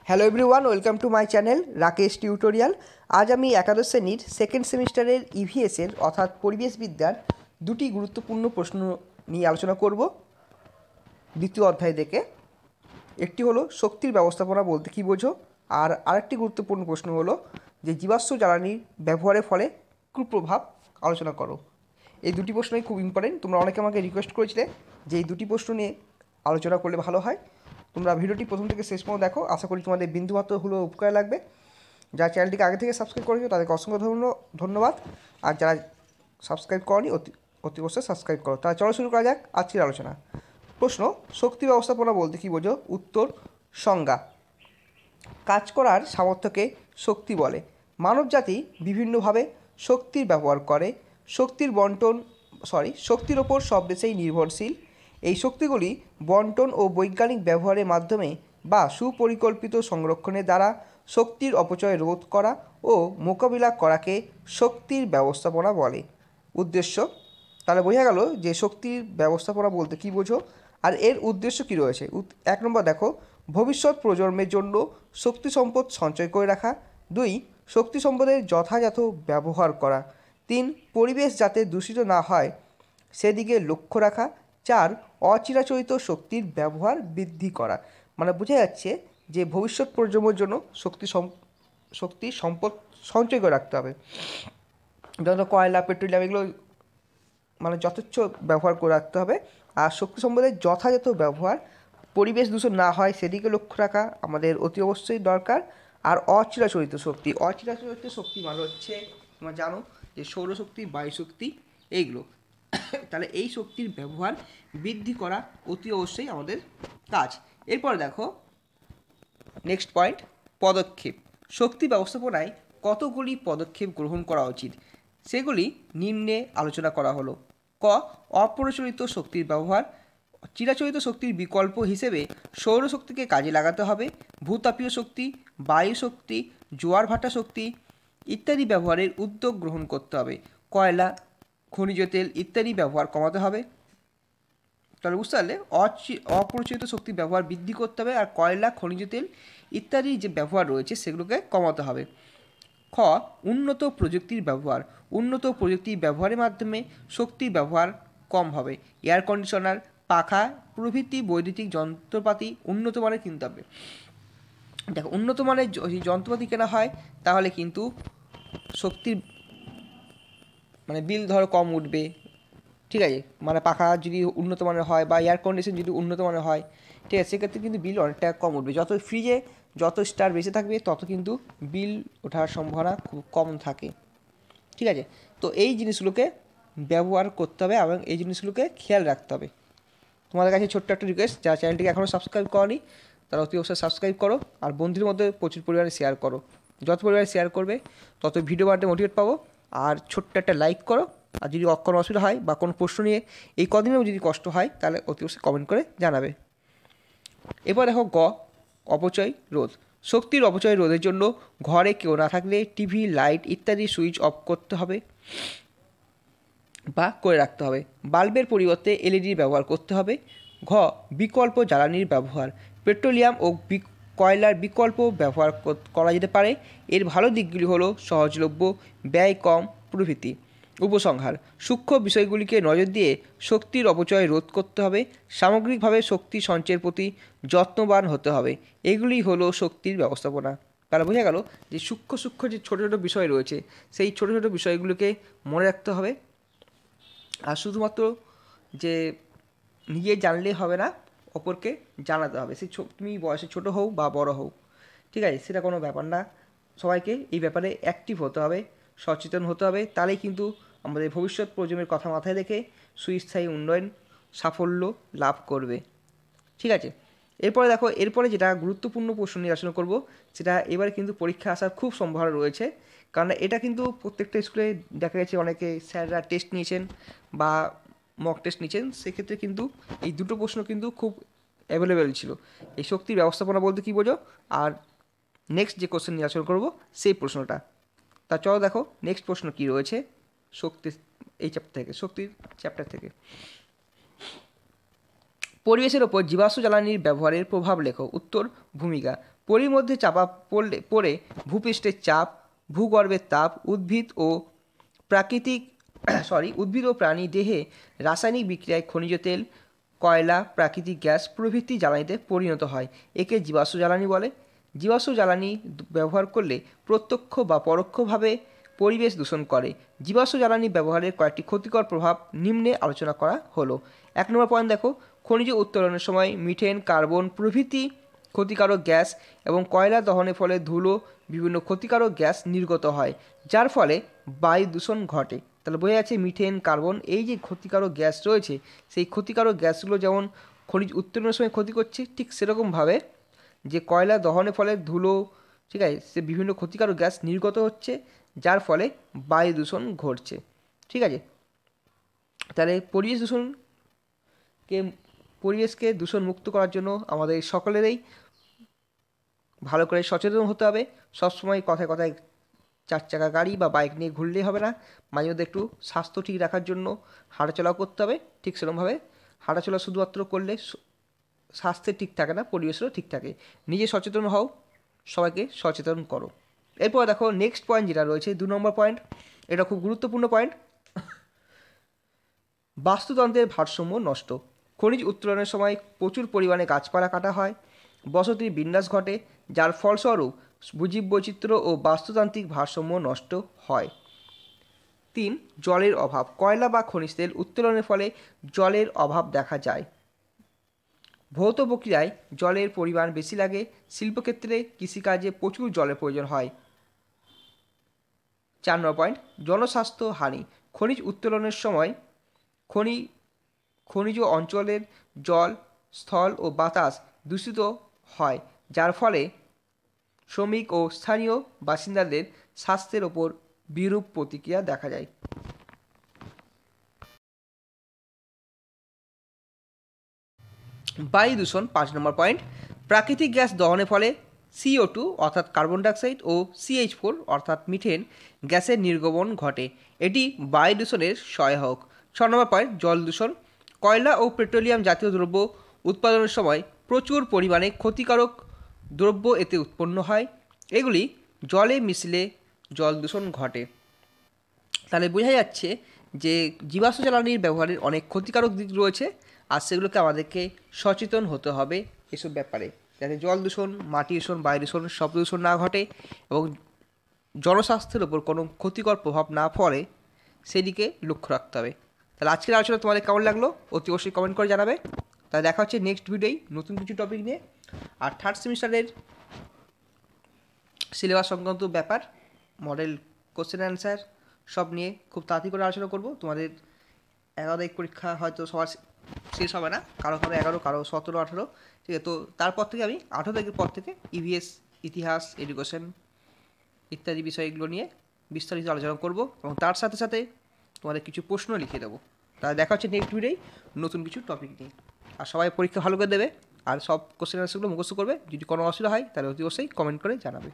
Hello everyone, welcome to my channel Rakesh tutorial. আজ আমি একাদশ শ্রেণীর সেকেন্ড সেমিস্টারের ইভিএসের অর্থাৎ পরিবেশবিদ্যার দুটি গুরুত্বপূর্ণ প্রশ্ন নিয়ে আলোচনা করব দ্বিতীয় অধ্যায় থেকে। একটি হলো শক্তির ব্যবস্থাপনা বলতে কী বোঝো, আর আরেকটি গুরুত্বপূর্ণ প্রশ্ন হলো যে জীবাশ্ম জ্বালানির ব্যবহারের ফলে কুপ্রভাব আলোচনা করো। এই দুটি প্রশ্নই খুব ইম্পর্টেন্ট। তোমরা অনেকে আমাকে রিকোয়েস্ট করেছিলে যে এই দুটি প্রশ্ন নিয়ে আলোচনা করলে ভালো হয়। তোমরা ভিডিওটি প্রথম থেকে শেষ পর্যন্ত দেখো, আশা করি তোমাদের বিন্দুমাত্র হলো উপকার লাগবে। যারা চ্যানেলটিকে আগে থেকে সাবস্ক্রাইব করেছো তাদেরকে অসংখ্য ধন্যবাদ, আর যারা সাবস্ক্রাইব করনি অতি অবশ্যই সাবস্ক্রাইব করো। তাহলে চলো শুরু করা যাক আজকের আলোচনা। প্রশ্ন, শক্তি ব্যবস্থাপনা বলতে কী বোঝো? উত্তর, সংজ্ঞা। কাজ করার সামর্থ্যকে শক্তি বলে। মানবজাতি বিভিন্নভাবে শক্তির ব্যবহার করে। শক্তির ওপর সব দেশেই নির্ভরশীল। এই শক্তিগুলি বন্টন ও বৈজ্ঞানিক ব্যবহারের মাধ্যমে বা সুপরিকল্পিত সংরক্ষণের দ্বারা শক্তির অপচয় রোধ করা ও মোকাবিলা করাকে শক্তির ব্যবস্থাপনা বলে। উদ্দেশ্য, তাহলে বোঝা গেল যে শক্তির ব্যবস্থাপনা বলতে কী বোঝো আর এর উদ্দেশ্য কী রয়েছে। 1 নম্বর দেখো, ভবিষ্যৎ প্রজন্মের জন্য শক্তি সম্পদ সঞ্চয় করে রাখা। 2, শক্তি সম্পদের যথাযথ ব্যবহার করা। 3, পরিবেশ যাতে দূষিত না হয় সেদিকে লক্ষ্য রাখা। 4, অচিরাচরিত শক্তির ব্যবহার বৃদ্ধি করা। মানে বোঝা যাচ্ছে যে ভবিষ্যৎ প্রজন্মের জন্য শক্তি সম্পদ সঞ্চয় করে রাখতে হবে। যেমন কয়লা, পেট্রোলিয়াম এগুলো মানে যথেচ্ছ ব্যবহার করে রাখতে হবে। আর শক্তি সম্পদের যথাযথ ব্যবহার, পরিবেশ দূষণ না হয় সেদিকে লক্ষ্য রাখা আমাদের অতি অবশ্যই দরকার। আর অচিরাচরিত শক্তি মানে হচ্ছে তোমরা জানো যে সৌরশক্তি, বায়ুশক্তি এইগুলো। তাহলে এই শক্তির ব্যবহার বৃদ্ধি করা অতি অবশ্যই আমাদের কাজ। এরপর দেখো নেক্সট পয়েন্ট, পদক্ষেপ। শক্তি ব্যবস্থাপনায় কতগুলি পদক্ষেপ গ্রহণ করা উচিত সেগুলি নিম্নে আলোচনা করা হলো। ক, অপ্রচলিত শক্তির ব্যবহার। চিরাচরিত শক্তির বিকল্প হিসেবে সৌরশক্তিকে কাজে লাগাতে হবে। ভূতাপীয় শক্তি, বায়ু শক্তি, জোয়ার ভাটা শক্তি ইত্যাদি ব্যবহারের উদ্যোগ গ্রহণ করতে হবে। কয়লা, খনিজ তেল ইত্যাদি ব্যবহার কমাতে হবে। তাহলে বুঝতে পারলে অপ্রচলিত শক্তির ব্যবহার বৃদ্ধি করতে হবে, আর কয়লা, খনিজ তেল ইত্যাদি যে ব্যবহার রয়েছে সেগুলোকে কমাতে হবে। খ, উন্নত প্রযুক্তির ব্যবহার। উন্নত প্রযুক্তির ব্যবহারের মাধ্যমে শক্তির ব্যবহার কম হবে। এয়ার কন্ডিশনার, পাখা প্রভৃতি বৈদ্যুতিক যন্ত্রপাতি উন্নত মানের কিনতে হবে। দেখো, উন্নত মানের যন্ত্রপাতি কেনা হয় তাহলে কিন্তু শক্তির মানে বিল ধরো কম উঠবে। ঠিক আছে, মানে পাখা যদি উন্নত মানের হয় বা এয়ার কন্ডিশন যদি উন্নত মানের হয়, ঠিক আছে, সেক্ষেত্রে কিন্তু বিল অনেকটা কম উঠবে। যত ফ্রিজে যত স্টার বেশি থাকবে তত কিন্তু বিল ওঠার সম্ভাবনা খুব কম থাকে। ঠিক আছে, তো এই জিনিসগুলোকে ব্যবহার করতে হবে এবং এই জিনিসগুলোকে খেয়াল রাখতে হবে। তোমাদের কাছে ছোট্ট একটা রিকোয়েস্ট, যারা চ্যানেলটিকে এখনও সাবস্ক্রাইব করনি তারা অতি অবশ্যই সাবস্ক্রাইব করো, আর বন্ধুদের মধ্যে প্রচুর পরিমাণে শেয়ার করো। যত পরিমাণে শেয়ার করবে তত ভিডিও বানাতে মোটিভেট পাবো। আর ছোট্ট একটা লাইক করো, আর যদি কোনো অসুবিধা হয় বা কোনো প্রশ্ন নিয়ে এই কদিনেও যদি কষ্ট হয় তাহলে অতি অবশ্যই কমেন্ট করে জানাবে। এবার দেখো গ, অপচয় রোধ। শক্তির অপচয় রোধের জন্য ঘরে কেউ না থাকলে টিভি, লাইট ইত্যাদি সুইচ অফ করতে হবে বা করে রাখতে হবে। বাল্বের পরিবর্তে এলইডি ব্যবহার করতে হবে। ঘ, বিকল্প জ্বালানির ব্যবহার। পেট্রোলিয়াম ও কয়লার বিকল্প ব্যবহার করা যেতে পারে। এর ভালো দিকগুলি হলো সহজলভ্য, ব্যয় কম প্রভৃতি। উপসংহার, সূক্ষ্ম বিষয়গুলিকে নজর দিয়ে শক্তির অপচয় রোধ করতে হবে। সামগ্রিকভাবে শক্তি সঞ্চয়ের প্রতি যত্নবান হতে হবে। এগুলি হলো শক্তির ব্যবস্থাপনা। তাহলে বোঝা গেল যে সূক্ষ্ম যে ছোটো ছোটো বিষয় রয়েছে সেই ছোটো ছোটো বিষয়গুলোকে মনে রাখতে হবে। আর শুধুমাত্র যে নিজে জানলেই হবে না, অপরকে জানাতে হবে। সে তুমি বয়সে ছোটো হও বা বড় হও, ঠিক আছে, সেটা কোনো ব্যাপার না। সবাইকে এই ব্যাপারে অ্যাক্টিভ হতে হবে, সচেতন হতে হবে। তাহলেই কিন্তু আমাদের ভবিষ্যৎ প্রজন্মের কথা মাথায় রেখে সুস্থায়ী উন্নয়ন সাফল্য লাভ করবে। ঠিক আছে, এরপরে যেটা গুরুত্বপূর্ণ প্রশ্ন নিয়ে আলোচনা করব, সেটা এবারে কিন্তু পরীক্ষা আসার খুব সম্ভাবনা রয়েছে। কারণ এটা কিন্তু প্রত্যেকটা স্কুলে দেখা গেছে অনেকে স্যাররা টেস্ট নিয়েছেন বা মক টেস্ট নিয়েছেন, সেক্ষেত্রে কিন্তু এই দুটো প্রশ্ন কিন্তু খুব অ্যাভেলেবেল ছিল। এই শক্তির ব্যবস্থাপনা বলতে কী বোঝো, আর নেক্সট যে কোশ্চেন নিয়ে আলোচনা করবো সেই প্রশ্নটা। তা চলো দেখো নেক্সট প্রশ্ন কী রয়েছে শক্তির চ্যাপ্টার থেকে। পরিবেশের ওপর জীবাশ্ম জ্বালানির ব্যবহারের প্রভাব লেখো। উত্তর, ভূমিকা। পরির মধ্যে চাপা পড়ে ভূপৃষ্ঠের চাপ, ভূগর্ভের তাপ, উদ্ভিদ ও প্রাণী দেহে রাসায়নিক বিক্রিয়ায় খনিজ তেল, কয়লা, প্রাকৃতিক গ্যাস প্রভৃতি জ্বালানিতে পরিণত হয়। একে জীবাশ্ম জ্বালানি বলে। জীবাশ্ম জ্বালানি ব্যবহার করলে প্রত্যক্ষ বা পরোক্ষভাবে পরিবেশ দূষণ করে। জীবাশ্ম জ্বালানি ব্যবহারের কয়েকটি ক্ষতিকর প্রভাব নিম্নে আলোচনা করা হলো। 1 নম্বর পয়েন্ট দেখো, খনিজ উত্তোলনের সময় মিথেন, কার্বন প্রভৃতি ক্ষতিকারক গ্যাস এবং কয়লা দহনের ফলে ধুলো, বিভিন্ন ক্ষতিকারক গ্যাস নির্গত হয়, যার ফলে বায়ু দূষণ ঘটে। তাহলে বোঝা যাচ্ছে মিথেন, কার্বন এই যে ক্ষতিকারক গ্যাস রয়েছে, সেই ক্ষতিকারক গ্যাসগুলো যেমন খনিজ উত্তোলনের সময় ক্ষতি করছে, ঠিক সেরকমভাবে যে কয়লা দহনের ফলে ধুলো, ঠিক আছে, সে বিভিন্ন ক্ষতিকারক গ্যাস নির্গত হচ্ছে, যার ফলে বায়ু দূষণ ঘটছে। ঠিক আছে, তাহলে পরিবেশকে দূষণ মুক্ত করার জন্য আমাদের সকলেরই ভালো করে সচেতন হতে হবে। সবসময় কথায় কথায় 4 চাকা গাড়ি বা বাইক নিয়ে ঘুরলেই হবে না, মাঝে মধ্যে একটু স্বাস্থ্য ঠিক রাখার জন্য হাঁটাচলাও করতে হবে। ঠিক সেরকমভাবে হাঁটাচলা শুধুমাত্র করলে স্বাস্থ্যের ঠিক থাকে না, পরিবেশেরও ঠিক থাকে। নিজে সচেতন হও, সবাইকে সচেতন করো। এরপর দেখো নেক্সট পয়েন্ট যেটা রয়েছে 2 নম্বর পয়েন্ট, এটা খুব গুরুত্বপূর্ণ পয়েন্ট। বাস্তুতন্ত্রের ভারসাম্য নষ্ট। খনিজ উত্তোলনের সময় প্রচুর পরিমাণে গাছপালা কাটা হয়, বসতির বিন্যাস ঘটে, যার ফলস্বরূপ জীব বৈচিত্র্য ও বাস্তুতান্ত্রিক ভারসাম্য নষ্ট হয়। 3. জলের অভাব। কয়লা বা খনিজ তেল উত্তোলনের ফলে জলের অভাব দেখা যায়। ভৌত প্রক্রিয়ায় জলের পরিমাণ বেশি লাগে, শিল্পক্ষেত্রে, কৃষিকাজে প্রচুর জলের প্রয়োজন হয়। 4 নম্বর পয়েন্ট, জনস্বাস্থ্য হানি। খনিজ উত্তোলনের সময় খনিজ অঞ্চলের জল, স্থল ও বাতাস দূষিত হয়, যার ফলে শ্রমিক ও স্থানীয় বাসিন্দাদের স্বাস্থ্যের ওপর বিরূপ প্রতিক্রিয়া দেখা যায়। বায়ু দূষণ 5 নম্বর পয়েন্ট, প্রাকৃতিক গ্যাস দহনের ফলে CO2 অর্থাৎ কার্বন ডাইঅক্সাইড ও CH4 অর্থাৎ মিথেন গ্যাসের নির্গমন ঘটে। এটি বায়ু দূষণের সহায়ক। 6 নম্বর পয়েন্ট, জল দূষণ। কয়লা ও পেট্রোলিয়াম জাতীয় দ্রব্য উৎপাদনের সময় প্রচুর পরিমাণে ক্ষতিকারক দ্রব্য এতে উৎপন্ন হয়, এগুলি জলে মিশলে জল দূষণ ঘটে। তাহলে বোঝা যাচ্ছে যে জীবাশ্ম জ্বালানির ব্যবহারের অনেক ক্ষতিকারক দিক রয়েছে, আর সেগুলোকে আমাদেরকে সচেতন হতে হবে এসব ব্যাপারে, যাতে জল দূষণ, মাটি দূষণ, বায়ু দূষণ, শব্দ দূষণ না ঘটে এবং জনস্বাস্থ্যের ওপর কোনো ক্ষতিকর প্রভাব না পড়ে, সেদিকে লক্ষ্য রাখতে হবে। তাহলে আজকের আলোচনা তোমাদের কেমন লাগলো অতি অবশ্যই কমেন্ট করে জানাবে। তাহলে দেখা হচ্ছে নেক্সট ভিডিওয় নতুন কিছু টপিক নিয়ে। আর 3rd সেমিস্টারের সিলেবাস সংক্রান্ত ব্যাপার, মডেল কোশ্চেন অ্যান্সার সব নিয়ে খুব তাড়াতাড়ি করে আলোচনা করব। তোমাদের 11 তারিখ পরীক্ষা হয়তো সবার শেষ হবে না, কারো 11, কারো 17, 18, ঠিক আছে। তো তারপর থেকে আমি 18 তারিখের পর থেকে EVS, ইতিহাস, এডুকেশন ইত্যাদি বিষয়গুলো নিয়ে বিস্তারিত আলোচনা করব এবং তার সাথে সাথে তোমাদের কিছু প্রশ্ন লিখে দেবো। তাহলে দেখা হচ্ছে নেক্সট ভিডিওয় নতুন কিছু টপিক নিয়ে। আর সবাই পরীক্ষা ভালো করে দেবে আর সব কোশ্চেন অ্যান্সারগুলো মুখস্থ করবে। যদি কোনো অসুবিধা হয় তাহলে অতি অবশ্যই কমেন্ট করে জানাবে।